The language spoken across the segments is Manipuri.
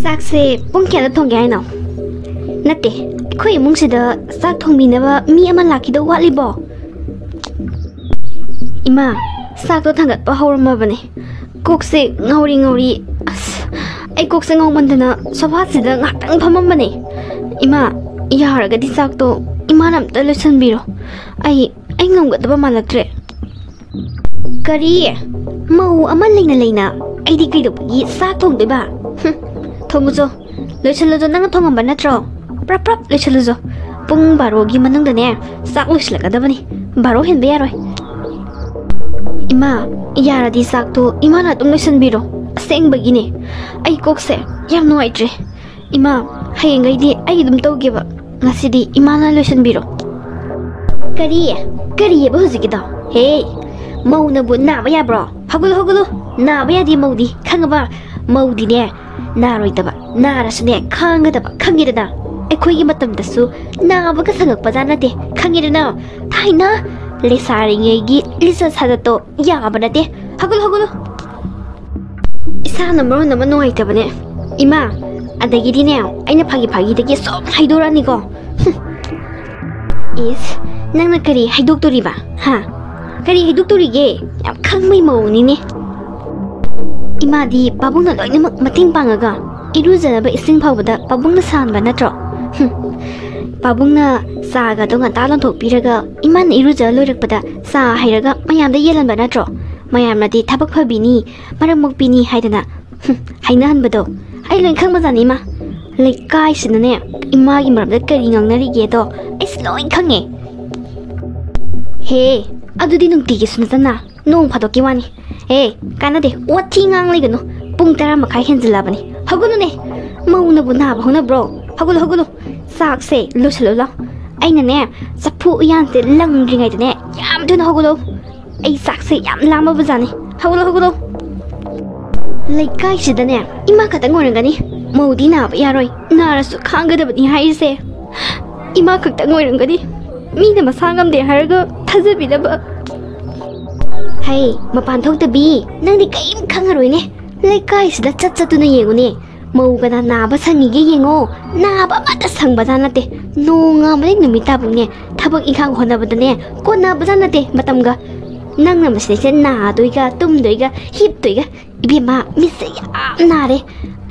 ꯆꯥꯛꯁꯦ ꯄꯨꯡ ꯀꯌꯥꯗ ꯊꯣꯡꯒꯦ ꯍꯥꯏꯅꯣ? ꯅꯠꯇꯦ, ꯑꯩꯈꯣꯏ ꯏꯃꯨꯡꯁꯤꯗ ꯆꯥꯛ ꯊꯣꯡꯕꯤꯅꯕ ꯃꯤ ꯑꯃ ꯂꯥꯛꯈꯤꯗꯧ ꯋꯥꯠꯂꯤꯕꯣ? ꯏꯃꯥ, ꯆꯥꯛꯇꯣ ꯊꯥꯡꯒꯠꯄ ꯍꯧꯔꯝꯃꯕꯅꯦ. ꯀꯣꯛꯁꯦ ꯉꯥꯎꯔꯤ ꯑꯁ, ꯑꯩ ꯀꯣꯛꯁꯦ ꯉꯥꯎꯃꯟꯗꯅ ꯁꯣꯐꯥꯁꯤꯗ ꯉꯥꯛꯇꯪ ꯐꯝꯃꯝꯕꯅꯦ. ꯏꯃꯥ, ꯌꯥꯔꯒꯗꯤ ꯆꯥꯛꯇꯣ ꯏꯃꯥꯅ ꯑꯝꯇ ꯂꯣꯏꯁꯟꯕꯤꯔꯣ. ꯑꯩ ꯉꯝꯒꯗꯕ ꯃꯥꯜꯂꯛꯇ꯭ꯔꯦ. ꯀꯔꯤ? ꯃꯧ ꯑꯃ ꯂꯩꯅ ꯑꯩꯗꯤ ꯀꯩꯗꯧꯕꯒꯤ ꯆꯥꯛ ꯊꯣꯡꯗꯣꯏꯕ? ꯊꯣꯡꯉꯨꯖꯣ, ꯂꯣꯏꯁꯜꯂꯨꯖꯣ. ꯅꯪꯅ ꯊꯣꯡꯉꯝꯕ ꯅꯠꯇ꯭ꯔꯣ? ꯄ꯭ꯔꯞ ꯂꯣꯏꯁꯜꯂꯨꯖꯣ. ꯄꯨꯡ 12ꯒꯤ ꯃꯅꯨꯡꯗꯅꯦ ꯆꯥꯛ ꯂꯣꯏꯁꯤꯜꯂꯛꯀꯗꯕꯅꯤ. 12 ꯍꯦꯟꯕ ꯌꯥꯔꯣꯏ. ꯏꯃꯥ, ꯌꯥꯔꯗꯤ ꯆꯥꯛꯇꯣ ꯏꯃꯥꯅ ꯑꯗꯨꯝ ꯂꯣꯏꯁꯟꯕꯤꯔꯣ. ꯑꯁꯦꯡꯕꯒꯤꯅꯦ, ꯑꯩ ꯀꯣꯛꯁꯦ ꯌꯥꯝ ꯅꯨꯡꯉꯥꯏꯇ꯭ꯔꯦ. ꯏꯃꯥ, ꯍꯌꯦꯡꯒꯩꯗꯤ ꯑꯩ ꯑꯗꯨꯝ ꯇꯧꯒꯦꯕ. ꯉꯁꯤꯗꯤ ꯏꯃꯥꯅ ꯂꯣꯏꯁꯟꯕꯤꯔꯣ. ꯀꯔꯤꯌꯦꯕ ꯍꯧꯖꯤꯛꯀꯤꯗꯣ? ꯍꯦ, ꯃꯧꯅꯕꯨ ꯅꯥꯕ ꯌꯥꯕ꯭ꯔꯣ? ꯍꯧꯒꯠꯂꯨ. ꯅꯥꯕ ꯌꯥꯗꯦ ꯃꯧꯗꯤ, ꯈꯪꯉꯕ? ꯃꯧꯗꯤꯅꯦ ꯅꯥꯔꯣꯏꯗꯕ, ꯅꯥꯔꯁꯨꯅꯦ ꯈꯥꯡꯒꯗꯕ, ꯈꯪꯉꯦꯗꯅ? ꯑꯩꯈꯣꯏꯒꯤ ꯃꯇꯝꯗꯁꯨ ꯅꯥꯕꯒ ꯁꯪꯉꯛꯄꯖꯥꯠ ꯅꯠꯇꯦ, ꯈꯪꯉꯦꯗꯅ? ꯊꯥꯏꯅ ꯂꯩꯁꯥꯔꯤꯉꯩꯒꯤ ꯂꯤꯆꯠ ꯁꯥꯖꯠꯇꯣ ꯌꯥꯕ ꯅꯠꯇꯦ. ꯍꯧꯒꯠꯂꯨ. ꯏꯁꯥꯅ ꯃꯔꯣꯟ ꯑꯃ ꯅꯨꯡꯉꯥꯏꯇꯕꯅꯦ. ꯏꯃꯥ, ꯑꯗꯒꯤꯗꯤꯅꯦ ꯑꯩꯅ ꯐꯥꯒꯤꯗꯒꯤ ꯁꯨꯝ ꯍꯥꯏꯗꯣꯔꯛꯑꯅꯤꯀꯣ. ꯏꯁ, ꯅꯪꯅ ꯀꯔꯤ ꯍꯥꯏꯗꯣꯛꯇꯣꯔꯤꯕ? ꯀꯔꯤ ꯍꯥꯏꯗꯣꯛꯇꯣꯔꯤꯒꯦ? ꯌꯥꯝ ꯈꯪꯕꯩ ꯃꯧꯅꯤꯅꯦ. ꯏꯃꯥꯗꯤ ꯄꯥꯕꯨꯡꯅ ꯂꯣꯏꯅꯃꯛ ꯃꯇꯦꯡ ꯄꯥꯡꯉꯒ ꯏꯔꯨꯖꯅꯕ ꯏꯁꯤꯡ ꯐꯥꯎꯕꯗ ꯄꯥꯕꯨꯡꯅ ꯁꯥꯍꯟꯕ ꯅꯠꯇ꯭ꯔꯣ? ꯄꯥꯕꯨꯡꯅ ꯆꯥꯒꯗꯣ ꯉꯟꯇꯥ ꯂꯣꯟꯊꯣꯛꯄꯤꯔꯒ ꯏꯃꯥꯅ ꯏꯔꯨꯖ ꯂꯣꯏꯔꯛꯄꯗ ꯆꯥ ꯍꯩꯔꯒ ꯃꯌꯥꯝꯗ ꯌꯦꯜꯍꯟꯕ ꯅꯠꯇ꯭ꯔꯣ? ꯃꯌꯥꯝꯅꯗꯤ ꯊꯕꯛ ꯐꯕꯤꯅꯤ, ꯃꯔꯝ ꯃꯣꯛꯄꯤꯅꯤ ꯍꯥꯏꯗꯅ ꯍꯥꯏꯅꯍꯟꯕꯗꯣ ꯑꯩ ꯂꯣꯏ ꯈꯪꯕꯖꯥꯠꯅꯤ. ꯏꯃꯥ, ꯂꯩꯀꯥꯏꯁꯤꯅꯅꯦ ꯏꯃꯥꯒꯤ ꯃꯔꯝꯗ ꯀꯔꯤ ꯉꯥꯡꯅꯔꯤꯒꯦꯗꯣ ꯑꯩꯁ ꯂꯣꯏ ꯈꯪꯉꯦ. ꯍꯦ, ꯑꯗꯨꯗꯤ ꯅꯨꯡꯇꯤꯒꯤꯁꯨ ꯅꯠꯇꯅ ꯅꯣꯡ ꯐꯥꯗꯣꯛꯀꯤ ꯋꯥꯅꯤ. ꯍꯦ, ꯀꯥꯟꯅꯗꯦ, ꯋꯥꯊꯤ ꯉꯥꯡ ꯂꯩꯒꯅꯨ. ꯄꯨꯡ 10:30 ꯍꯦꯟꯖꯤꯜꯂꯕꯅꯤ. ꯍꯧꯒꯠꯂꯨꯅꯦ. ꯃꯧꯅꯕꯨ ꯅꯥꯕ ꯍꯧꯅꯕ꯭ꯔꯣ? ꯍꯧꯒꯠꯂꯨ. ꯆꯥꯛꯁꯦ ꯂꯣꯏꯁꯜꯂꯨ ꯂꯥꯎ. ꯑꯩꯅꯅꯦ ꯆꯐꯨ ꯎꯌꯥꯟꯁꯦ ꯂꯪꯗ꯭ꯔꯤꯉꯩꯗꯅꯦ ꯌꯥꯝ ꯊꯨꯅ ꯍꯧꯒꯠꯂꯨ. ꯑꯩ ꯆꯥꯛꯁꯦ ꯌꯥꯝ ꯂꯥꯝꯃꯕꯖꯥꯠꯅꯤ. ꯍꯧꯒꯠꯂꯨ. ꯂꯩꯀꯥꯏꯁꯤꯗꯅꯦ ꯏꯃꯥ ꯈꯛꯇꯪ ꯑꯣꯏꯔꯝꯒꯅꯤ ꯃꯧꯗꯤ ꯅꯥꯕ ꯌꯥꯔꯣꯏ, ꯅꯥꯔꯁꯨ ꯈꯥꯡꯒꯗꯕꯅꯤ ꯍꯥꯏꯔꯤꯁꯦ. ꯏꯃꯥ ꯈꯛꯇꯪ ꯑꯣꯏꯔꯝꯒꯅꯤ ꯃꯤꯅ ꯃꯁꯥ ꯉꯝꯗꯦ ꯍꯥꯏꯔꯒ ꯊꯥꯖꯕꯤꯗꯕ. ꯍꯩ, ꯃꯄꯥꯟ ꯊꯣꯛꯇꯕꯤ, ꯅꯪꯗꯤ ꯀꯔꯤꯝ ꯈꯪꯉꯔꯣꯏꯅꯦ. ꯂꯩꯀꯥꯏꯁꯤꯗ ꯆꯠꯇꯨꯅ ꯌꯦꯡꯉꯨꯅꯦ. ꯃꯧꯒꯅ ꯅꯥꯕ ꯁꯪꯉꯤꯒꯦ ꯌꯦꯡꯉꯣ. ꯅꯥꯕ ꯑꯃꯠꯇ ꯁꯪꯕꯖꯥꯠ ꯅꯠꯇꯦ. ꯅꯣꯡꯉꯥꯟꯕꯗꯩ ꯅꯨꯃꯤꯠ ꯇꯥꯕꯧꯅꯦ ꯊꯕꯛ ꯏꯪꯈꯥꯡ ꯍꯣꯠꯅꯕꯗꯅꯦ ꯀꯣꯟꯅꯕꯖꯥꯠ ꯅꯠꯇꯦ ꯃꯇꯝꯒ. ꯅꯪꯅ ꯃꯁꯤꯗꯩꯁꯦ ꯅꯥꯗꯣꯏꯒ ꯇꯨꯝꯗꯣꯏꯒ ꯍꯤꯞꯇꯣꯏꯒ. ꯏꯕꯦꯝꯃ, ꯃꯤꯠꯁꯦ ꯌꯥꯝ ꯅꯥꯔꯦ.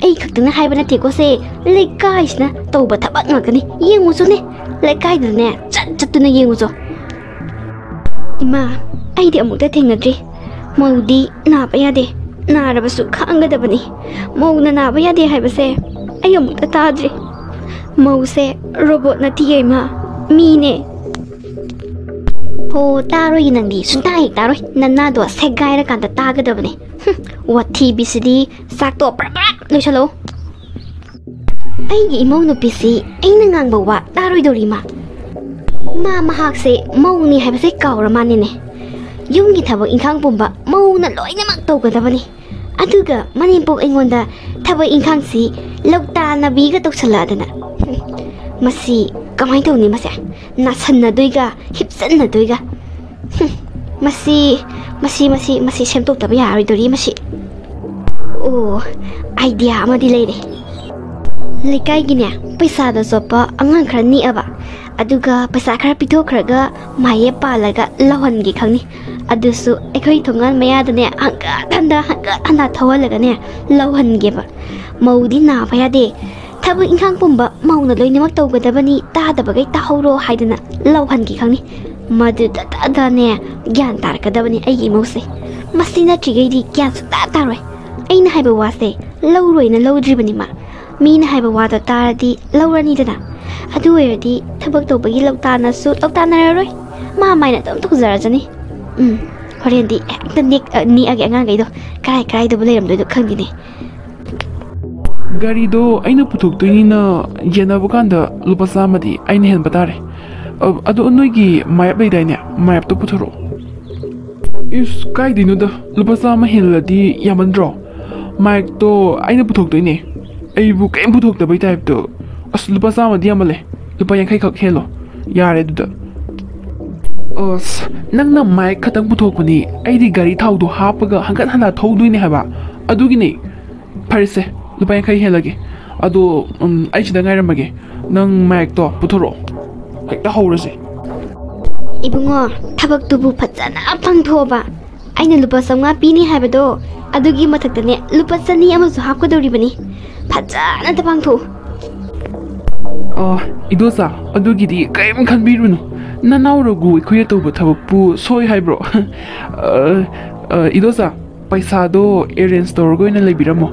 ꯑꯩ ꯈꯛꯇꯪꯅ ꯍꯥꯏꯕ ꯅꯠꯇꯦꯀꯣ ꯁꯦ. ꯂꯩꯀꯥꯏꯁꯤꯅ ꯇꯧꯕ ꯊꯕꯛ ꯉꯥꯛꯇꯅꯤ. ꯌꯦꯡꯉꯨꯆꯣꯅꯦ, ꯂꯩꯀꯥꯏꯗꯅꯦ ꯆꯠꯇꯨꯅ ꯌꯦꯡꯉꯨꯆꯣ. ꯏꯃꯥ, ꯑꯩꯗꯤ ꯑꯃꯨꯛꯇ ꯊꯦꯡꯅꯗ꯭ꯔꯤ. ꯃꯧꯗꯤ ꯅꯥꯕ ꯌꯥꯗꯦ, ꯅꯥꯔꯕꯁꯨ ꯈꯥꯡꯒꯗꯕꯅꯤ. ꯃꯧꯅ ꯅꯥꯕ ꯌꯥꯗꯦ ꯍꯥꯏꯕꯁꯦ ꯑꯩ ꯑꯃꯨꯛꯇ ꯇꯥꯗ꯭ꯔꯤ. ꯃꯧꯁꯦ ꯔꯣꯕꯣꯠ ꯅꯠꯇꯤꯌꯦ ꯏꯃꯥ, ꯃꯤꯅꯦ. ꯍꯣ, ꯇꯥꯔꯣꯏꯌꯦ ꯅꯪꯗꯤ, ꯁꯨꯡꯇꯥ ꯍꯦꯛ ꯇꯥꯔꯣꯏ. ꯅꯅꯥꯗꯣ ꯁꯦꯒꯥꯏꯔꯀꯥꯟꯗ ꯇꯥꯒꯗꯕꯅꯦ. ꯋꯥꯊꯤꯕꯤꯁꯤꯗꯤ. ꯆꯥꯛꯇꯣ ꯄ꯭ꯔꯞ ꯂꯣꯏꯁꯜꯂꯣ. ꯑꯩꯒꯤ ꯏꯃꯧ ꯅꯨꯄꯤꯁꯤ ꯑꯩꯅ ꯉꯥꯡꯕ ꯋꯥ ꯇꯥꯔꯣꯏꯗꯧꯔꯤ. ꯃꯍꯥꯛꯁꯦ ꯃꯧꯅꯤ ꯍꯥꯏꯕꯁꯦ ꯀꯥꯎꯔ ꯃꯥꯟꯅꯤꯅꯦ. ꯌꯨꯝꯒꯤ ꯊꯕꯛ ꯏꯪꯈꯥꯡ ꯄꯨꯝꯕ ꯃꯧꯅ ꯂꯣꯏꯅꯃꯛ ꯇꯧꯒꯗꯕꯅꯤ. ꯑꯗꯨꯒ ꯃꯅꯦꯝꯄꯣꯛ ꯑꯩꯉꯣꯟꯗ ꯊꯕꯛ ꯏꯪꯈꯥꯡꯁꯤ ꯂꯧꯇꯥꯅꯕꯤꯒ ꯇꯧꯁꯜꯂꯛꯑꯗꯅ ꯃꯁꯤ ꯀꯃꯥꯏꯅ ꯇꯧꯅꯤ? ꯃꯁꯦ ꯅꯥꯁꯟꯅꯗꯣꯏꯒ ꯍꯤꯞꯆꯟꯅꯗꯣꯏꯒ. ꯃꯁꯤ ꯁꯦꯝꯗꯣꯛꯇꯕ ꯌꯥꯔꯣꯏꯗꯧꯔꯤ ꯃꯁꯤ. ꯑꯣ, ꯑꯥꯏꯗꯤꯌꯥ ꯑꯃꯗꯤ ꯂꯩꯔꯦ. ꯂꯩꯀꯥꯏꯒꯤꯅꯦ ꯄꯩꯁꯥꯗ ꯆꯣꯞꯄ ꯑꯉꯥꯡ ꯈꯔ ꯅꯦꯛꯑꯕ, ꯑꯗꯨꯒ ꯄꯩꯁꯥ ꯈꯔ ꯄꯤꯊꯣꯛꯈ꯭ꯔꯒ ꯃꯥꯌꯦꯞ ꯄꯥꯜꯂꯒ ꯂꯧꯍꯟꯒꯦ ꯈꯪꯅꯤ. ꯑꯗꯨꯁꯨ ꯑꯩꯈꯣꯏ ꯊꯣꯡꯒꯥꯟ ꯃꯌꯥꯗꯅꯦ ꯍꯪꯒꯠ ꯍꯟꯗꯥ ꯊꯧꯍꯜꯂꯒꯅꯦ ꯂꯧꯍꯟꯒꯦꯕ. ꯃꯧꯗꯤ ꯅꯥꯕ ꯌꯥꯗꯦ, ꯊꯕꯛ ꯏꯪꯈꯥꯡ ꯄꯨꯝꯕ ꯃꯧꯅ ꯂꯣꯏꯅꯃꯛ ꯇꯧꯒꯗꯕꯅꯤ, ꯇꯥꯗꯕꯒꯩ ꯇꯥꯍꯧꯔꯣ ꯍꯥꯏꯗꯅ ꯂꯧꯍꯟꯒꯦ ꯈꯪꯅꯤ. ꯃꯗꯨꯗꯅꯦ ꯒ꯭ꯌꯥꯟ ꯇꯥꯔꯛꯀꯗꯕꯅꯤ ꯑꯩꯒꯤ ꯏꯃꯧꯁꯦ. ꯃꯁꯤ ꯅꯠꯇ꯭ꯔꯤꯈꯩꯗꯤ ꯒ꯭ꯌꯥꯟ ꯁꯨꯡꯇꯥ ꯇꯥꯔꯣꯏ. ꯑꯩꯅ ꯍꯥꯏꯕ ꯋꯥꯁꯦ ꯂꯧꯔꯣꯏꯅ ꯂꯧꯗ꯭ꯔꯤꯕꯅꯤ. ꯃꯤꯅ ꯍꯥꯏꯕ ꯋꯥꯗꯣ ꯇꯥꯔꯗꯤ ꯂꯧꯔꯅꯤꯗꯅ. ꯑꯗꯨ ꯑꯣꯏꯔꯗꯤ ꯊꯕꯛ ꯇꯧꯕꯒꯤ ꯂꯧꯇꯥꯅꯁꯨ ꯂꯧꯇꯥꯅꯔꯔꯣꯏ. ꯃꯥꯏꯅ ꯑꯗꯨꯝ ꯇꯧꯖꯔꯖꯅꯤ. ꯍꯣꯔꯦꯟꯗꯤ ꯍꯦꯛꯇ ꯅꯦꯛꯑꯒꯦ ꯑꯉꯥꯡꯈꯩꯗꯣ. ꯀꯔꯥꯏꯗꯕꯨ ꯂꯩꯔꯝꯗꯣꯏꯗꯣ ꯈꯪꯗꯦꯅꯦ. ꯒꯥꯔꯤꯗꯣ ꯑꯩꯅ ꯄꯨꯊꯣꯛꯇꯣꯏꯅꯤꯅ ꯌꯦꯟꯅꯕ ꯀꯥꯟꯗ ꯂꯨꯄꯥ 100ꯗꯤ ꯑꯩꯅ ꯍꯦꯟꯕ ꯇꯥꯔꯦ. ꯑꯗꯣ ꯅꯣꯏꯒꯤ ꯃꯥꯌꯦꯞ ꯂꯩꯗꯥꯏꯅꯦ? ꯃꯥꯌꯦꯞꯇꯣ ꯄꯨꯊꯣꯔꯛꯑꯣ. ꯏꯁ, ꯀꯥꯏꯗꯩꯅꯣꯗ, ꯂꯨꯄꯥ 100 ꯍꯦꯜꯂꯗꯤ ꯌꯥꯝꯃꯟꯗ꯭ꯔꯣ? ꯃꯥꯏꯛꯇꯣ ꯑꯩꯅ ꯄꯨꯊꯣꯛꯇꯣꯏꯅꯦ. ꯑꯩꯕꯨ ꯀꯔꯤꯝ ꯄꯨꯊꯣꯛꯇꯕꯩ ꯇꯥꯏꯞꯇꯣ. ꯑꯁ, ꯂꯨꯄꯥ 100ꯗꯤ ꯌꯥꯝꯃꯜꯂꯦ. ꯂꯨꯄꯥ 50 ꯍꯦꯜꯂꯣ. ꯌꯥꯔꯦ ꯑꯗꯨꯗ. ꯑꯁ, ꯅꯪꯅ ꯃꯥꯏꯛ ꯈꯛꯇꯪ ꯄꯨꯊꯣꯛꯄꯅꯤ. ꯑꯩꯗꯤ ꯒꯥꯔꯤ ꯊꯥꯎꯗꯣ ꯍꯥꯞꯄꯒ ꯍꯟꯒꯠ ꯍꯟꯗꯥ ꯊꯧꯗꯣꯏꯅꯦ ꯍꯥꯏꯕ. ꯑꯗꯨꯒꯤꯅꯦ. ꯐꯔꯦꯁꯦ, lupa yang kai helage ado ai chida ngai ramage nang mic to puthoro hekta howrase Ibungo thabak tubu phajana pangthoba aina lupa samga pini haibado adugi mathaktane lupa sani amasu hapkadoribani phajana ta pangtho idosa adugidi kaim khanbirunu nanawrogu ikhoya toba thabakpu soi haibro idosa paisa do arrange torgoina lebiramo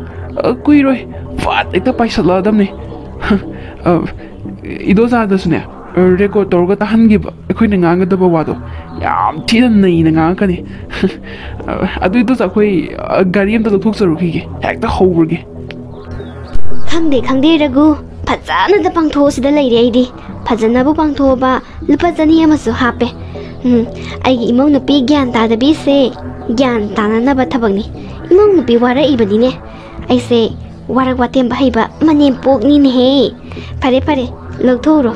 kuiroi fat ekta paisa ladamne idosa dasune record torga tahangiba ekhoina ngangadaba wado yam thina naina ngakani adu idosa khoi gari amta thoksarukhige hekta howurge khangde ragu phajana da pangtho sida leire aidi phajana bu pangtho ba lupa jani amasu hape aigi imong nupi gyan ta da bi se gyan tanana ba thabakni imong nupi wara ibani ne aise warak watem ba haiba Manempok ni ne he pare lokthoro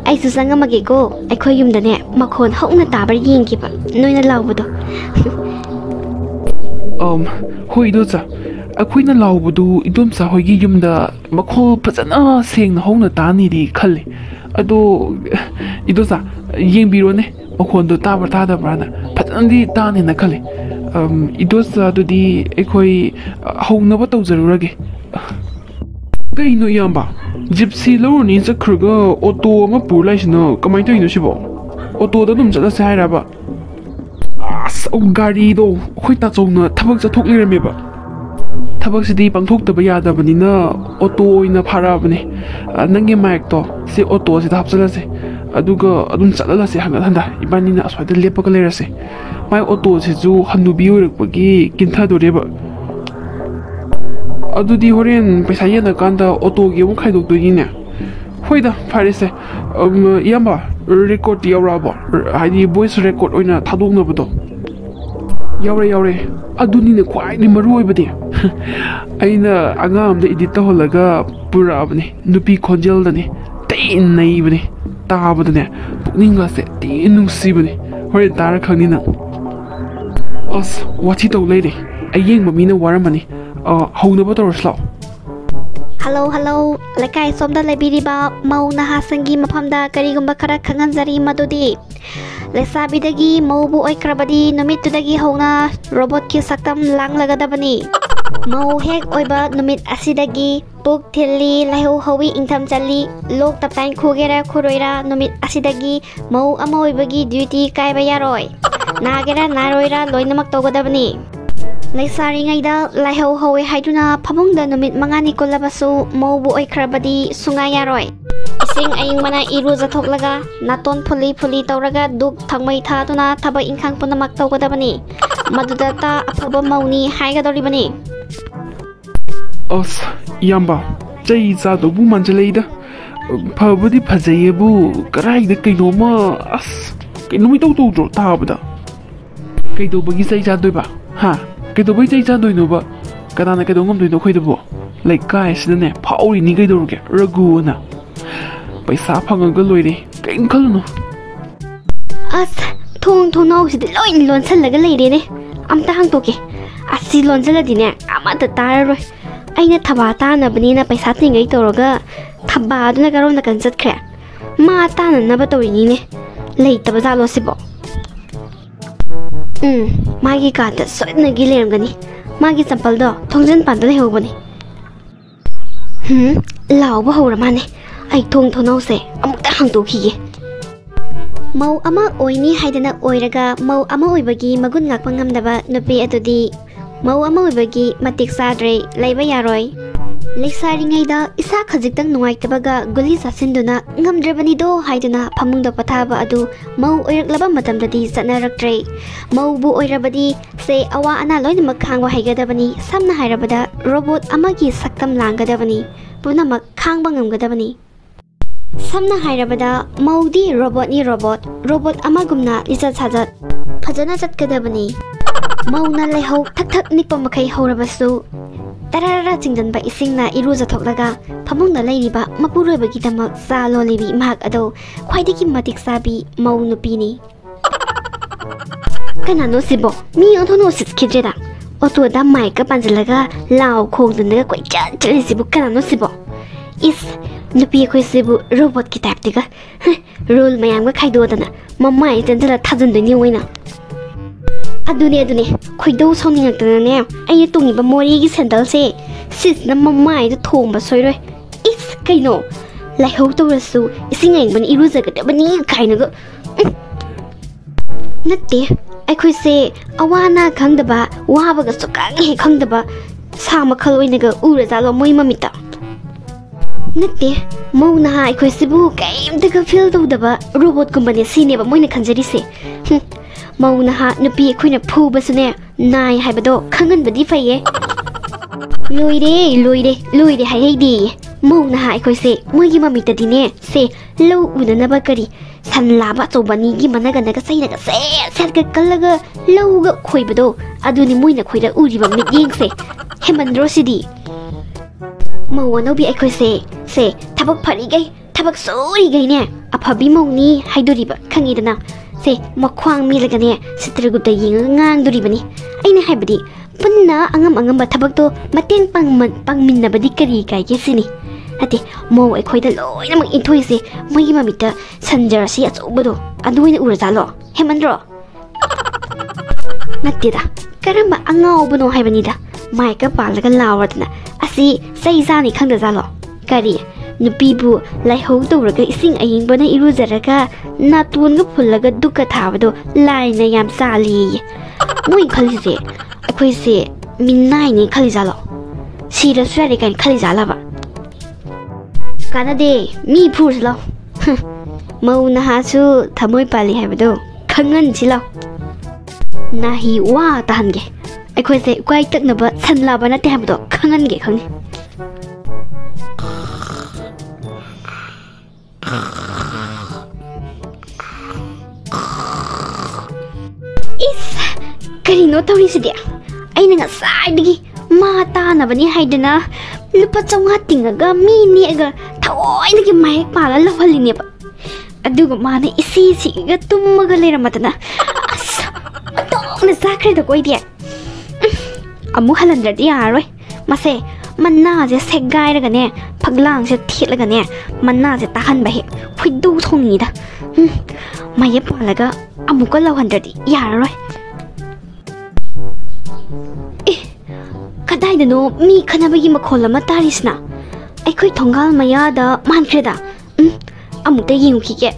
ai su sanga mage ko ai khoi yum da ne makhon hokna ta bar yeng ki ba noina lawbudo hoi do cha akhoi na lawbudu idom sa hoigi yumda makhol phajana seng hongna ta ni di khalle ado idosa yengbiro ne makhon do ta bar ta da brana phajana di ta ne na khalle idosa do di ekhoi hongna ba tawjarurage kaino yamba gypsy lorni chakhruga auto ma purlaisina kamai toino sibo auto da dum chala sai ra ba gari do khoi ta chawna thabak cha thok lirame ba tabak sidi pangthok taba yadabanina auto oina pharabane nangi mic to se auto se hapsala se aduga adun chalala se hanga handa ibanina aswada lepaka lerase mai auto se ju hanubi oirakpagi kintha doreba adudi horen paisa yana kanda auto ge mu khaidok doine hoida farese yamba record yauraba haidi voice record oina thadoknabado yaure aduni ne kwai ni maru oibade aina angam de edit holaga pura abne nupi khonjel dane tein nei bane tabadane pukninga se tin nungsibane hore tar khangni na as wachi to leide ayeng mamina waramani hauna ba toroslo Hello lakai somda labiriba mau naha sangi maphamda karigumba khara khanganjari madudi lesabidagi maubu oikrabadi numitudagi hauna robot ki saktam langlagadabani mau hek oiba numit asidagi puk thilli laihu hawi ingtham chali lok taptain khugera khuroira numit asidagi mau ama oibagi duty kaiba yaroi nagera naroira loinamak togodabani Laisari ngaida laihu hawi haiduna phamungda numit mangani kolabasu maubu oikrabadi sunga yaroi Ising aying mana iru zathoklaga naton phuli tawraga duk thangmai thaduna thaba ingkhang punamak tawgadabani maduda ta afaba mauni haigadoribani as yamba chai cha do bu manjaleida phabudi phajayebu karai da kainoma as kainoi to dro tabada kaido bagi chai cha doiba ha kaido bai chai cha doino ba kadana kaido ngom doino khoidabo like kai sidane phauri ni kaidoruge raguna paisa phangaga loire kain khalno as thong nau sidi loin lon salaga leire ne amta hang toke asi lon saladi ne amata tararoi aina thaba ta na bani na paisa tingai toroga thaba aduna garom na kan chat khre ma ta na ba torini ne lei taba za lo sibo magi ka ta soidna gi leram gani magi sampal do thongjan pan da heu bani law ba hora mane ai thong nau se amukta hang toki mau ama oini haidana oiraga mau ama oibagi magun ngakpa ngamdaba nupi atudi mau ama oibagi matik sadre laiba yaroi leksari ngaida isa khajiktang nungaitabaga guli sasinduna ngamdrabani do haiduna phamungda pathaba adu mau oiraklaba matamdadi satnaraktre mau bu oirabadi se awa ana loinamak khangwa haigadabani samna hairabada robot amagi saktam langgadabani punamak khangba ngamgadabani Samna hairabada maudi robot amagumna lizat sajat phajana chatkadabani mauna leihau thak nikpa makai horabasu tarara chingdanba isingna iruja thoklaga phamungna leiriba mapuroibagi damak sa lolibi mahak ado khwaidagi matik sabi mau nupini kanano sibo mi onthono sitkidreda ꯑꯣꯇꯣꯗ ꯃꯥꯏꯛꯀ ꯄꯥꯟꯁꯤꯜꯂꯒ ꯂꯥꯎ ꯈꯣꯡꯗꯅꯒ ꯀꯣꯏꯆꯠ ꯆꯠꯂꯤꯁꯤꯕꯨ ꯀꯅꯥꯅꯣ ꯁꯤꯕꯣ ꯏꯁ ꯅꯨꯄꯤ ꯑꯩꯈꯣꯏꯁꯤꯕꯨ ꯔꯣꯕꯣꯠꯀꯤ ꯇꯥꯏꯞꯇꯒ ꯔꯨꯜ ꯃꯌꯥꯝꯒ ꯈꯥꯏꯗꯣꯛꯗꯅ ꯃꯃꯥꯏ ꯆꯟꯁꯤꯜꯂ ꯊꯥꯖꯤꯟꯗꯣꯏꯅꯤ ꯑꯣꯏꯅ ꯑꯗꯨꯅꯦ ꯈꯣꯏꯗꯧ ꯁꯥꯎꯅꯤꯡꯉꯛꯇꯅꯅꯦ ꯑꯩꯅ ꯇꯣꯡꯉꯤꯕ ꯃꯣꯔꯦꯒꯤ ꯁꯦꯟꯗꯜꯁꯦ ꯁꯤꯁꯤꯅ ꯃꯃꯥꯏꯗ ꯊꯣꯝꯕ ꯁꯣꯏꯔꯣꯏ ꯏꯁ ꯀꯩꯅꯣ ꯂꯥꯏꯍꯧ ꯇꯧꯔꯁꯨ ꯏꯁꯤꯡ ꯑꯏꯪꯕꯅ ꯏꯔꯨꯖꯒꯗꯕꯅꯤ ꯀꯥꯏꯅꯒ ꯅꯠꯇꯦ ꯑꯩꯈꯣꯏꯁꯦ ꯑꯋꯥ ꯑꯅꯥ ꯈꯪꯗꯕ ꯋꯥꯕꯒ ꯁꯨꯛꯈꯪ ꯍꯦꯛ ꯈꯪꯗꯕ ꯁꯥ ꯃꯈꯜ ꯑꯣꯏꯅꯒ ꯎꯔꯖꯥꯠꯂꯣ ꯃꯣꯏ ꯃꯃꯤꯠꯇ ꯅꯠꯇꯦ ꯃꯧ ꯅꯍꯥ ꯑꯩꯈꯣꯏꯁꯤꯕꯨ ꯀꯩꯝꯇꯒ ꯐꯤꯜ ꯇꯧꯗꯕ ꯔꯣꯕꯣꯠꯀꯨꯝꯕꯅꯦ ꯁꯤꯅꯦꯕ ꯃꯣꯏꯅ ꯈꯟꯖꯔꯤꯁꯦ ꯃꯧ ꯅꯍꯥ ꯅꯨꯄꯤ ꯑꯩꯈꯣꯏꯅ ꯐꯨꯕꯁꯨꯅꯦ ꯅꯥꯏ ꯍꯥꯏꯕꯗꯣ ꯈꯪꯍꯟꯕꯗꯤ ꯐꯩꯌꯦ ꯂꯣꯏꯔꯦ ꯍꯥꯏꯍꯩꯗꯦ ꯃꯧ ꯅꯍꯥ ꯑꯩꯈꯣꯏꯁꯦ ꯃꯣꯏꯒꯤ ꯃꯃꯤꯠꯇꯗꯤꯅꯦ ꯁꯦ ꯂꯧ ꯎꯅꯅꯕ ꯀꯔꯤ ꯁꯟ ꯂꯥꯕ ꯑꯆꯧꯕ ꯑꯅꯤꯒꯤ ꯃꯅꯒꯅꯒ ꯆꯩꯅꯒ ꯁꯦꯠꯀ ꯀꯜꯂꯒ ꯂꯧꯒ ꯈꯣꯏꯕꯗꯣ ꯑꯗꯨꯅꯤ ꯃꯣꯏꯅ ꯑꯩꯈꯣꯏꯗ ꯎꯔꯤꯕ ꯃꯤꯠꯌꯦꯡꯁꯦ ꯍꯦꯃꯟꯗ꯭ꯔꯣ ꯁꯤꯗꯤ ꯃꯧ ꯑꯅꯧꯕꯤ ꯑꯩꯈꯣꯏꯁꯦ ꯁꯦ ꯊꯕꯛ ꯐꯔꯤꯒꯩ ꯊꯕꯛ ꯁꯨꯔꯤꯒꯩꯅꯦ ꯑꯐꯕꯤ ꯃꯧꯅꯤ ꯍꯥꯏꯗꯣꯔꯤꯕ ꯈꯪꯉꯤꯗꯅ ꯁꯦ ꯃꯈ꯭ꯋꯥꯡ ꯃꯦꯜꯂꯒꯅꯦ ꯆꯤꯇ꯭ꯔꯒꯨꯞꯇ ꯌꯦꯡꯉꯒ ꯉꯥꯡꯗꯣꯔꯤꯕꯅꯤ ꯑꯩꯅ ꯍꯥꯏꯕꯗꯤ ꯄꯨꯟꯅ ꯑꯉꯝꯕ ꯊꯕꯛꯇꯣ ꯃꯇꯦꯡ ꯄꯥꯡꯃꯤꯟꯅꯕꯗꯤ ꯀꯔꯤ ꯀꯥꯏꯒꯦ ꯁꯤꯅꯤ ꯅꯠꯇꯦ ꯃꯧ ꯑꯩꯈꯣꯏꯗ ꯂꯣꯏꯅꯃꯛ ꯏꯟꯊꯣꯛꯏꯁꯦ ꯃꯣꯏꯒꯤ ꯃꯃꯤꯠꯇ ꯁꯟꯖꯔꯁꯤ ꯑꯆꯧꯕꯗꯣ ꯑꯗꯨ ꯑꯣꯏꯅ ꯎꯔꯖꯥꯠꯂꯣ ꯍꯦꯃꯟꯗ꯭ꯔꯣ ꯅꯠꯇꯦꯗ ꯀꯔꯝꯕ ꯑꯉꯥꯎꯕꯅꯣ ꯍꯥꯏꯕꯅꯤꯗ ꯃꯥꯏꯛꯀ ꯄꯥꯜꯂꯒ ꯂꯥꯎꯔꯗꯅ ꯑꯁꯤ ꯆꯩ ꯆꯥꯅꯤ ꯈꯪꯗꯖꯥꯠꯂꯣ ꯀꯔꯤ ꯅꯨꯄꯤꯕꯨ ꯂꯥꯏꯍꯧ ꯇꯧꯔꯒ ꯏꯁꯤꯡ ꯑꯏꯪꯕꯅ ꯏꯔꯨꯖꯔꯒ ꯅꯥꯇꯣꯟꯒ ꯐꯨꯜꯂꯒ ꯗꯨꯛꯀ ꯊꯥꯕꯗꯣ ꯂꯥꯏꯅ ꯌꯥꯝ ꯆꯥꯜꯂꯤꯌꯦ ꯃꯣꯏ ꯈꯜꯂꯤꯁꯦ ꯑꯩꯈꯣꯏꯁꯦ ꯃꯤꯅꯥꯏꯅꯦ ꯈꯜꯂꯤꯖꯥꯠꯂꯣ ꯁꯤꯔꯁꯨ ꯌꯥꯔꯦ ꯀꯥꯏꯅ ꯈꯜꯂꯤꯖꯥꯠꯂꯕ ꯀꯥꯟꯅꯗꯦ ꯃꯤ ꯐꯨꯔꯁꯤ ꯂꯥꯎ ꯃꯧ ꯅꯍꯥꯁꯨ ꯊꯃꯣꯏ ꯄꯥꯜꯂꯤ ꯍꯥꯏꯕꯗꯣ ꯈꯪꯍꯟꯁꯤ ꯂꯥꯎ ꯅꯥꯍꯤ ꯋꯥ ꯇꯥꯍꯟꯒꯦ ꯑꯩꯈꯣꯏꯁꯦ ꯎꯀꯥꯏ ꯇꯛꯅꯕ ꯁꯟ ꯂꯥꯕ ꯅꯠꯇꯦ ꯍꯥꯏꯕꯗꯣ ꯈꯪꯍꯟꯒꯦ ꯈꯪꯅꯤ ꯏꯁ ꯀꯔꯤꯅꯣ ꯇꯧꯔꯤꯁꯤꯗꯤ ꯑꯩꯅ ꯉꯁꯥꯏꯗꯒꯤ ꯃꯥ ꯇꯥꯅꯕꯅꯤ ꯍꯥꯏꯗꯅ ꯂꯨꯄꯥ 500 ꯇꯤꯡꯉꯒ ꯃꯤ ꯅꯦꯛꯑꯒ ꯊꯑꯣꯏꯅꯒꯤ ꯃꯥꯏꯛ ꯄꯥꯜꯂ ꯂꯧꯍꯜꯂꯤꯅꯦꯕ ꯑꯗꯨꯒ ꯃꯥꯅ ꯏꯁꯤꯒ ꯇꯨꯝꯃꯒ ꯂꯩꯔꯝꯃꯗꯅ ꯑꯁ ꯑꯣꯟꯊꯣꯛꯅ ꯆꯥꯈ꯭ꯔꯦꯗꯀꯣ ꯑꯩꯗꯤ ꯑꯃꯨꯛ ꯍꯜꯍꯟꯗ꯭ꯔꯗꯤ ꯌꯥꯔꯔꯣꯏ ꯃꯁꯦ ꯃꯅꯥꯁꯦ ꯁꯦꯒꯥꯏꯔꯒꯅꯦ ꯐꯛꯂꯥꯡꯁꯦ ꯊꯦꯠꯂꯒꯅꯦ ꯃꯅꯥꯁꯦ ꯇꯥꯍꯟꯕ ꯍꯦꯛ ꯈꯣꯏꯗꯧ ꯁꯥꯎꯅꯤꯡꯉꯤꯗ ꯃꯥꯏꯌꯦ ꯄꯥꯜꯂꯒ ꯑꯃꯨꯛꯀ ꯂꯧꯍꯟꯗ꯭ꯔꯗꯤ ꯌꯥꯔꯔꯣꯏ ꯀꯗꯥꯏꯗꯅꯣ ꯃꯤ ꯈꯠꯅꯕꯒꯤ ꯃꯈꯣꯜ ꯑꯃ ꯇꯥꯔꯤꯁꯤꯅ ꯑꯩꯈꯣꯏ ꯊꯣꯡꯒꯥꯜ ꯃꯌꯥꯗ ꯃꯥꯟꯈ꯭ꯔꯦꯗ ꯑꯃꯨꯛꯇ ꯌꯦꯡꯉꯨꯈꯤꯒꯦ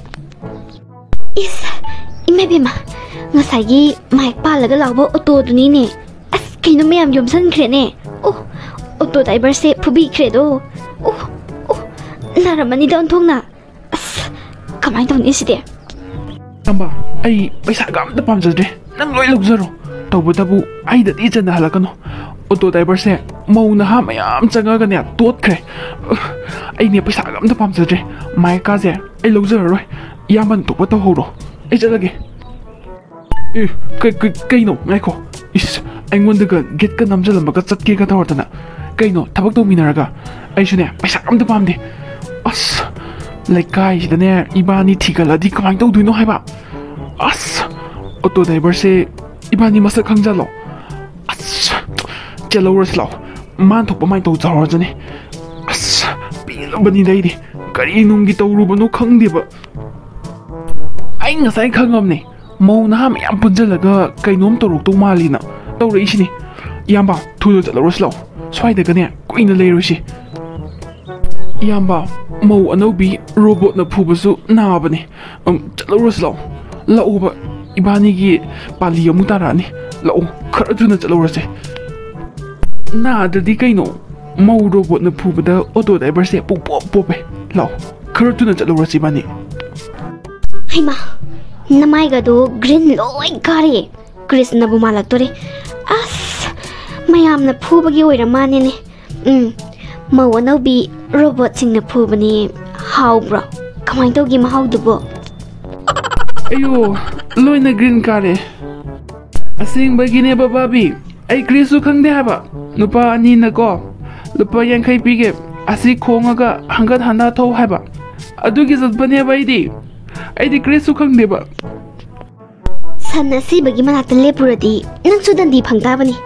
ꯏꯁ ꯏꯃꯥꯏꯕꯦꯝꯃ ꯉꯁꯥꯏꯒꯤ ꯃꯥꯏꯛ ꯄꯥꯜꯂꯒ ꯂꯥꯎꯕ ꯑꯣꯇꯣꯗꯨꯅꯤꯅꯦ ꯑꯁ ꯀꯩꯅꯣ ꯃꯌꯥꯝ ꯌꯣꯝꯁꯟꯈ꯭ꯔꯦꯅꯦ ꯑꯣꯇꯣ ꯗ꯭ꯔꯥꯏꯚꯔꯁꯦ ꯐꯨꯕꯤꯈ꯭ꯔꯦꯗꯣ ꯅꯥꯔꯝꯃꯅꯤꯗ ꯑꯣꯟꯊꯣꯛꯅ ꯑꯁ ꯀꯃꯥꯏꯅ ꯇꯧꯅꯤ ꯁꯤꯗꯤ ꯅꯝꯕ ꯑꯩ ꯄꯩꯁꯥꯒ ꯑꯝꯇ ꯄꯥꯝꯖꯗ꯭ꯔꯦ ꯅꯪ ꯂꯣꯏ ꯂꯧꯖꯔꯣ ꯇꯧꯕꯇꯕꯨ ꯑꯩꯗꯗꯤ ꯆꯟꯅꯍꯜꯂꯛꯀꯅꯣ ꯑꯣꯇꯣ ꯗ꯭राꯏꯚꯔꯁꯦ ꯃꯧ ꯅꯍꯥ ꯃꯌꯥꯝ ꯆꯪꯉꯒꯅꯦ ꯇꯣꯠꯈ꯭ꯔꯦ ꯑꯩꯅꯦ ꯄꯩꯁꯥꯒ ꯑꯝꯇ ꯄꯥꯝꯖꯗ꯭ꯔꯦ ꯃꯥꯏꯛꯀꯥꯁꯦ ꯑꯩ ꯂꯧꯖꯔꯔꯣꯏ ꯏꯌꯥꯝꯕꯅ ꯊꯣꯛꯄ ꯇꯧꯍꯧꯔꯣ ꯑꯩ ꯆꯠꯂꯒꯦ ꯀꯩꯅꯣ ꯉꯥꯏꯈꯣ ꯏꯁ ꯑꯩꯉꯣꯟꯗꯒ ꯒꯦꯠꯀ ꯅꯝꯖꯜꯂꯝꯃꯒ ꯆꯠꯀꯦꯒ ꯇꯧꯔꯗꯅ ꯀꯩꯅꯣ ꯊꯕꯛ ꯇꯧꯃꯤꯟꯅꯔꯒ ꯑꯩꯁꯨꯅꯦ ꯄꯩꯁꯥ ꯑꯝꯇ ꯄꯥꯝꯗꯦ ꯑꯁ ꯂꯩꯀꯥꯏꯁꯤꯗꯅꯦ ꯏꯕꯥꯅꯤ ꯊꯤꯒꯠꯂꯗꯤ ꯀꯃꯥꯏꯅ ꯇꯧꯗꯣꯏꯅꯣ ꯍꯥꯏꯕ ꯑꯁ ꯑꯣꯇꯣ ꯗ꯭राꯏꯚꯔꯁꯦ ꯏꯕꯥꯅꯤ ꯃꯁꯛ ꯈꯪꯖꯜꯂꯣ ꯑꯁ ꯆꯦꯜꯍꯧꯔꯁꯤ ꯂꯥꯛꯑꯣ ꯃꯥꯟ ꯊꯣꯛꯄ ꯃꯥꯏꯅ ꯇꯧ ꯆꯥꯎꯔꯖꯅꯤ ꯑꯁ ꯄꯦꯜꯂꯕꯅꯤꯗ ꯑꯩꯗꯤ ꯀꯔꯤ ꯅꯨꯡꯒꯤ ꯇꯧꯔꯨꯕꯅꯣ ꯈꯪꯗꯦꯕ ꯑꯩ ꯉꯁꯥꯏ ꯈꯪꯉꯝꯅꯦ ꯃꯧ ꯅꯍꯥ ꯃꯌꯥꯝ ꯄꯨꯟꯁꯤꯜꯂꯒ ꯀꯩꯅꯣꯝ ꯇꯧꯔꯛꯇꯧ ꯃꯥꯜꯂꯤꯅ ꯇꯧꯔꯛꯏꯁꯤꯅꯤ ꯏꯌꯥꯝꯕ ꯊꯨꯅ ꯆꯠꯂꯧꯔꯁꯤ ꯂꯥꯛꯑꯣ ꯁ꯭ꯋꯥꯏꯗꯒꯅꯦ ꯀꯨꯏꯅ ꯂꯩꯔꯣꯏꯁꯤ ꯏꯌꯥꯝꯕ ꯃꯧ ꯑꯅꯧꯕꯤ ꯔꯣꯕꯣꯠꯅ ꯐꯨꯕꯁꯨ ꯅꯥꯕꯅꯤ ꯆꯠꯂꯧꯔꯁꯤ ꯂꯥꯛꯑꯣꯕ ꯏꯕꯥꯅꯤꯒꯤ ꯄꯥꯂꯤ ꯑꯃꯨꯛ ꯇꯥꯔꯛꯑꯅꯤ ꯂꯥꯛꯑꯣ ꯈꯔ ꯊꯨꯅ ꯆꯠꯂꯧꯔꯁꯦ ꯅꯥꯗ꯭ꯔꯗꯤ ꯀꯩꯅꯣ ꯃꯧ ꯔꯣꯕꯣꯠꯅ ꯐꯨꯕꯗ ꯑꯣꯇꯣ ꯗ꯭ꯔꯥꯏꯚꯔꯁꯦ ꯄꯣꯞꯄꯦ ꯂꯥꯛꯑꯣ ꯈꯔ ꯊꯨꯅ ꯆꯠꯂꯧꯔꯁꯤ ꯏꯕꯥꯅꯤ ꯍꯩꯃꯥ ꯅꯃꯥꯏꯒꯗꯣ ꯒ꯭ꯔꯤꯟ ꯂꯣꯏ ꯀꯥꯔꯦ ꯀ꯭ꯔꯤꯁꯅꯕꯨ ꯃꯥꯜꯂꯛꯇꯣꯔꯦ ꯑꯁ ꯃꯌꯥꯝꯅ ꯐꯨꯕꯒꯤ ꯑꯣꯏꯔ ꯃꯥꯅꯦꯅꯦ ꯃꯧ ꯑꯅꯧꯕꯤ ꯔꯣꯕꯣꯠꯁꯤꯡꯅ ꯐꯨꯕꯅꯤ ꯍꯥꯎꯕ꯭ꯔꯣ ꯀꯃꯥꯏꯅ ꯇꯧꯒꯦ ꯃꯍꯥꯎꯗꯨꯕꯣ ꯑꯌꯣ ꯂꯣꯏꯅ ꯒ꯭ꯔꯤꯟ ꯀꯥꯔꯦ ꯑꯁꯦꯡꯕꯒꯤꯅꯦ ꯕꯕꯥꯕꯤ ꯑꯩ ꯀ꯭ꯔꯤꯁꯨ ꯈꯪꯗꯦ ꯍꯥꯏꯕ ꯅꯨꯄꯥ ꯑꯅꯤꯅꯀꯣ ꯂꯨꯄꯥ 50 ꯄꯤꯒꯦ ꯑꯁꯤ ꯈꯣꯡꯉꯒ ꯍꯪꯒꯠ ꯍꯟꯗꯥ ꯊꯧ ꯍꯥꯏꯕ ꯑꯗꯨꯒꯤ ꯆꯠꯄꯅꯦꯕ ꯑꯩꯗꯤ ꯀ꯭ꯔꯤꯁꯨ ꯈꯪꯗꯦꯕ ꯁꯟ ꯑꯁꯤꯕꯒꯤ ꯃꯅꯥꯛꯇ ꯂꯦꯞꯄꯨꯔꯗꯤ ꯅꯪꯁꯨ ꯗꯟꯗꯤ ꯐꯪ ꯇꯥꯕꯅꯤ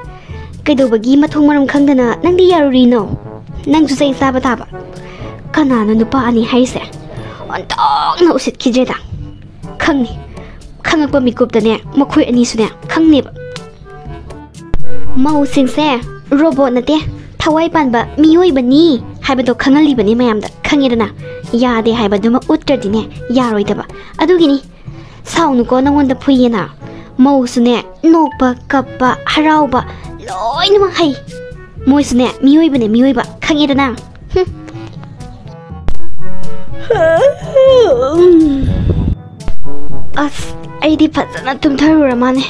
ꯀꯩꯗꯧꯕꯒꯤ ꯃꯊꯣꯡ ꯃꯔꯝ ꯈꯪꯗꯅ ꯅꯪꯗꯤ ꯌꯥꯔꯨꯔꯤꯅꯣ ꯅꯪꯁꯨ ꯆꯩ ꯆꯥꯕ ꯇꯥꯕ ꯀꯅꯥꯅ ꯅꯨꯄꯥ ꯑꯅꯤ ꯍꯥꯏꯁꯦ ꯑꯣꯟꯊꯣꯛꯅ ꯎꯁꯤꯠꯈꯤꯗ꯭ꯔꯦꯗ ꯈꯪꯅꯤ ꯈꯪꯉꯛꯄ ꯃꯤꯀꯨꯞꯇꯅꯦ ꯃꯈꯣꯏ ꯑꯅꯤꯁꯨꯅꯦ ꯈꯪꯅꯦꯕ ꯃꯧꯁꯤꯡꯁꯦ ꯔꯣꯕꯣꯠ ꯅꯠꯇꯦ ꯊꯋꯥꯏ ꯄꯥꯟꯕ ꯃꯤꯑꯣꯏꯕꯅꯤ ꯍꯥꯏꯕꯗꯣ ꯈꯪꯍꯜꯂꯤꯕꯅꯤ ꯃꯌꯥꯝꯗ ꯈꯪꯉꯦꯗꯅ ꯌꯥꯗꯦ ꯍꯥꯏꯕꯗꯨꯃ ꯎꯠꯇ꯭ꯔꯗꯤꯅꯦ ꯌꯥꯔꯣꯏꯗꯕ ꯑꯗꯨꯒꯤꯅꯤ ꯁꯥꯎꯅꯨꯀꯣ ꯅꯪꯉꯣꯟꯗ ꯐꯨꯏꯌꯦꯅ ꯃꯧꯁꯨꯅꯦ ꯅꯣꯛꯄ ꯀꯞꯄ ꯍꯔꯥꯎꯕ ꯂꯣꯏꯅꯃꯛ ꯍꯩ ꯃꯣꯏꯁꯨꯅꯦ ꯃꯤꯑꯣꯏꯕꯅꯦ ꯃꯤꯑꯣꯏꯕ ꯈꯪꯉꯦꯗꯅ ꯑꯁ ꯑꯩꯗꯤ ꯐꯖꯅ ꯇꯨꯝꯊꯔꯨꯔ ꯃꯥꯅꯦ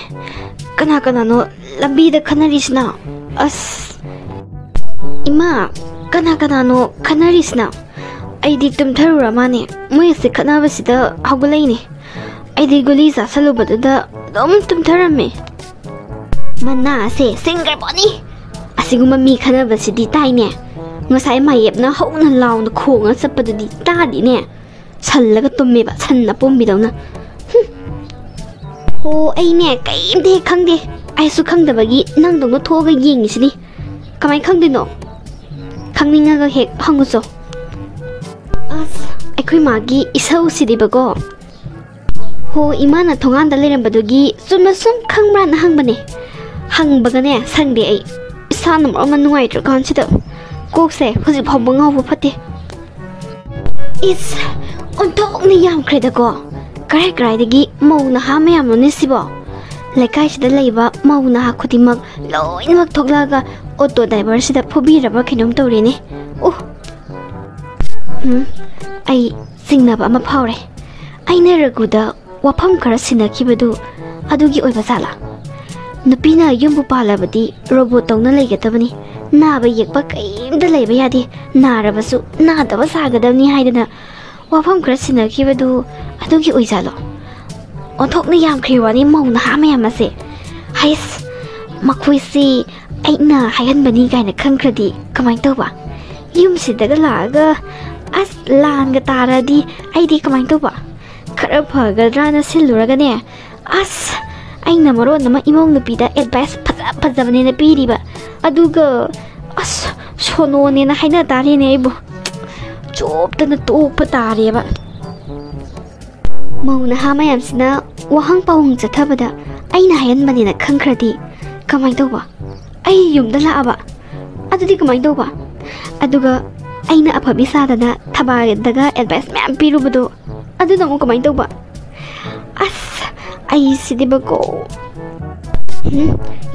ꯀꯅꯥꯅꯣ ꯂꯝꯕꯤꯗ ꯈꯟꯅꯔꯤꯁꯤꯅ ꯑꯁ 이마 그나그나노 카나리스나 아이디 뜸타루라마네 뭐였지 카나바시다 하고레이네 아이디 굴리자 살로바드다 너무 뜸타라메 만나세 싱글버니 아시구마 미 카나바시디 따이네 ngosai mayepna hongna launa khonga sappadudi tadine sallaga tummeba sanna pombidawna ho aine kaimde khangde aisu khangdabagi nangdongno thoga yengisini kamai khangdino khangningaga hek hanguso as aikhoi magi isau sidibago ho imana thonganda lerembadugi sum khangmra na hangbane hangbagane sangde ai isanam orman nuai trakanchida kokse hojik phawba ngawba phate is ontokni yam khredago karai dagi mauna ha mayam no nisibo lekai sida leiba mauna ha khutimak loinamak thoklaga auto driver sida phobiraba khinom tawrene oh ai singnaba ama phawre aina raguda wafam khara sinakibadu adugi oiba sala nupina yumbu palabadi robot tawna leigatabani naba yekpa kaimda leiba yadi narabasu nadaba sagadabni haidana wafam khara sinakibadu adugi oizalo onthokna yam khriwani mauna ha mayamase hais makhoi aina hayanbani gaina khangkradi kamai tawba yumsidaga laga as langa taradi aidi kamai tawba khara phagadra na siluragane as aina maro nama imong nupida advice phajabane na piriba aduga as sono ne na haina tare ne ibo choptana tokpa tareba mauna ha mayamsina wahang pawung chathabada aina hayanbani na khangkradi kamai tawba ai yumda laaba adudi kamai tawba aduga aina aphabi sadana thabadaga advice ma'am pirubado aduna mo kamai tawba as ai sidibago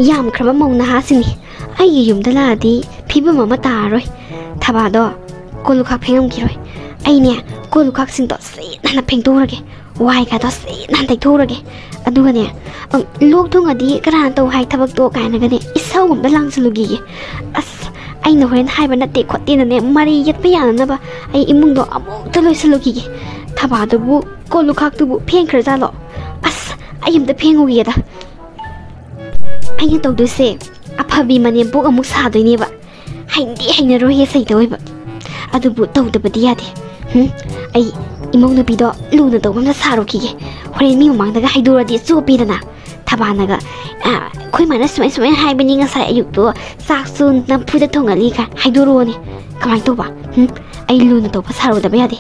yam khraba mauna ha sini ai yumda laadi phiba mama taroi thabado kolukha phengam kiroi aine kolukha sing to se na phengtorage wai ka to se na taithorage aduga ne lok thungadi karan to hai thabak to kaina gane isau gumda langsalugi as aina horen haiba natte khotina ne mari yetpa yana ba ai imung do amuk to loisalugi thabadu kolukha tu phengkhra jalo as ayumda phengugi da aina to du se aphabi Manempok amuk sadoi ba haina ro he sai toiba adubu tawdabadi yade ai imong na bido luna to gamna saroki hore mi mangdaga haiduradi chopidana thabanaga khoi mana sumai haibani nga sai ayuk to saksun nampuda thongali ka haidurone kamai to ba ai luna to pasaro da yade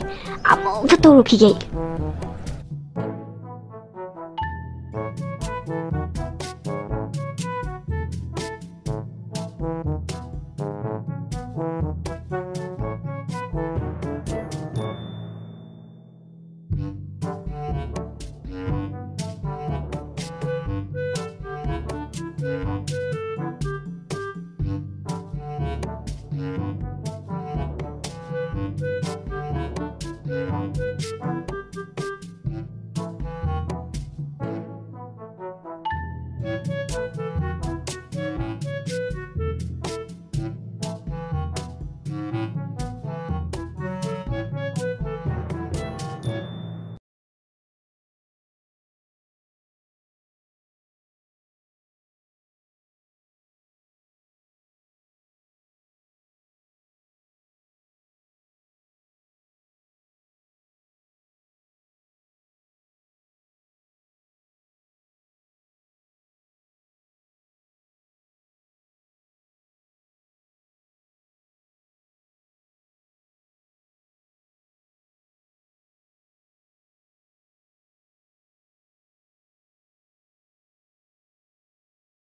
amok to roki